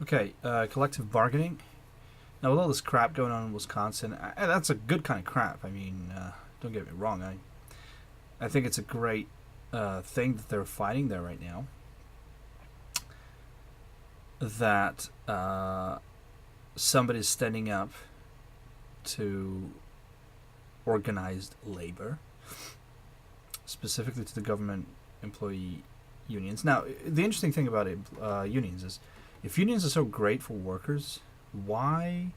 Okay, collective bargaining. Now, with all this crap going on in Wisconsin, that's a good kind of crap. I mean, don't get me wrong. I think it's a great thing that they're fighting there right now. That somebody's standing up to organized labor, specifically to the government employee unions. Now, the interesting thing about unions is, if unions are so great for workers, why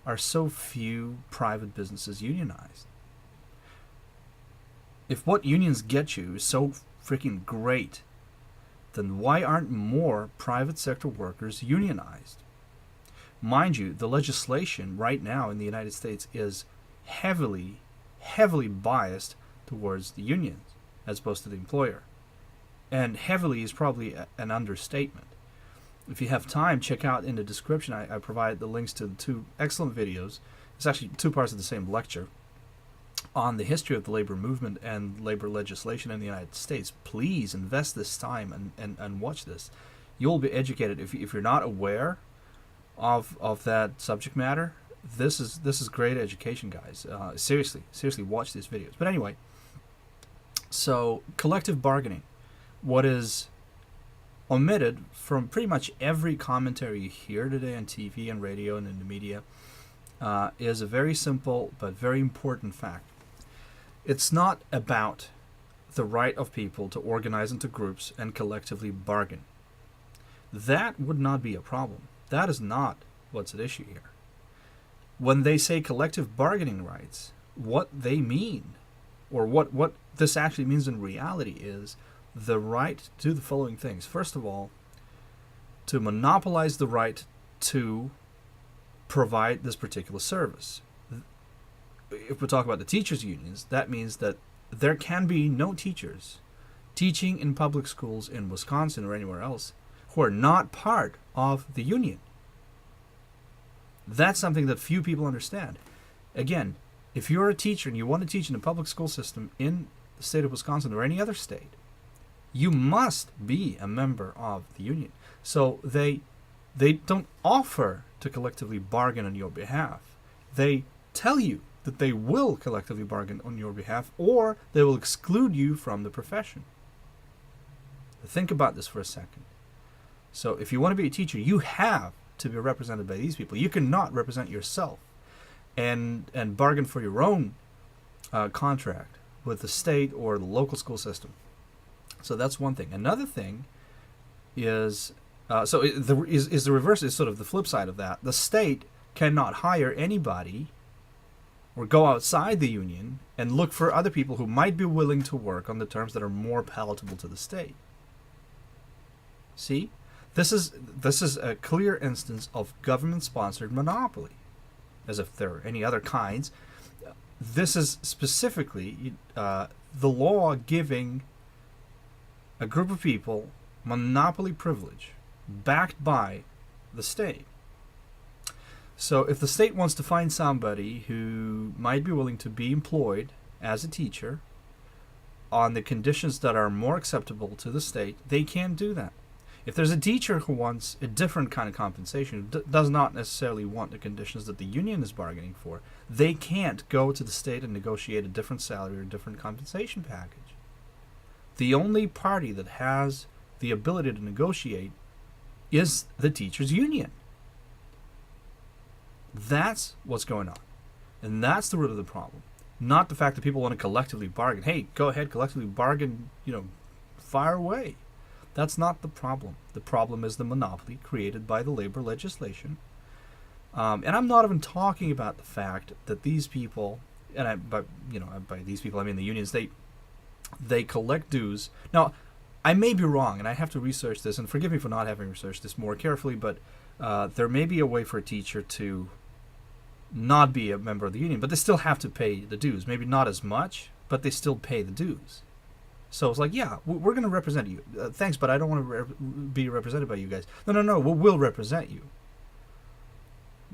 are so few private businesses unionized? If what unions get you is so freaking great, then why aren't more private sector workers unionized? Mind you, the legislation right now in the United States is heavily biased towards the unions as opposed to the employer. And heavily is probably an understatement. If you have time, check out in the description. I provide the links to the two excellent videos. It's actually two parts of the same lecture on the history of the labor movement and labor legislation in the United States. Please invest this time and watch this. You'll be educated. If you're not aware of that subject matter, this is great education, guys. Seriously watch these videos. But anyway, so collective bargaining, what is omitted from pretty much every commentary you hear today on TV and radio and in the media, is a very simple but very important fact. It's not about the right of people to organize into groups and collectively bargain. That would not be a problem. That is not what's at issue here. When they say collective bargaining rights, what they mean, or what this actually means in reality, is the right to do the following things. First of all, to monopolize the right to provide this particular service. If we talk about the teachers' unions, that means that there can be no teachers teaching in public schools in Wisconsin or anywhere else who are not part of the union. That's something that few people understand. Again, if you're a teacher and you want to teach in a public school system in the state of Wisconsin or any other state, you must be a member of the union. So they don't offer to collectively bargain on your behalf. They tell you that they will collectively bargain on your behalf, or they will exclude you from the profession. Think about this for a second. So if you want to be a teacher, you have to be represented by these people. You cannot represent yourself and bargain for your own contract with the state or the local school system. So that's one thing. Another thing is, the reverse is sort of the flip side of that. The state cannot hire anybody or go outside the union and look for other people who might be willing to work on the terms that are more palatable to the state. See? This is a clear instance of government-sponsored monopoly, as if there are any other kinds. This is specifically the law giving a group of people monopoly privilege backed by the state. So if the state wants to find somebody who might be willing to be employed as a teacher on the conditions that are more acceptable to the state, they can do that. If there's a teacher who wants a different kind of compensation, does not necessarily want the conditions that the union is bargaining for, they can't go to the state and negotiate a different salary or a different compensation package. The only party that has the ability to negotiate is the teachers' union. That's what's going on. And that's the root of the problem. Not the fact that people want to collectively bargain. Hey, go ahead, collectively bargain, fire away. That's not the problem. The problem is the monopoly created by the labor legislation. And I'm not even talking about the fact that these people, by these people I mean the unions, they collect dues. Now, I may be wrong, and I have to research this, and forgive me for not having researched this more carefully, but there may be a way for a teacher to not be a member of the union, but they still have to pay the dues. Maybe not as much, but they still pay the dues. So it's like, yeah, we're going to represent you. Thanks, but I don't want to be represented by you guys. No, we'll represent you.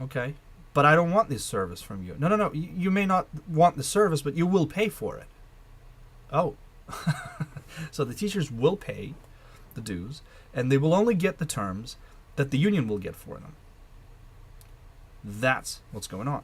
Okay? But I don't want this service from you. No, you may not want the service, but you will pay for it. Oh. So the teachers will pay the dues, and they will only get the terms that the union will get for them. That's what's going on.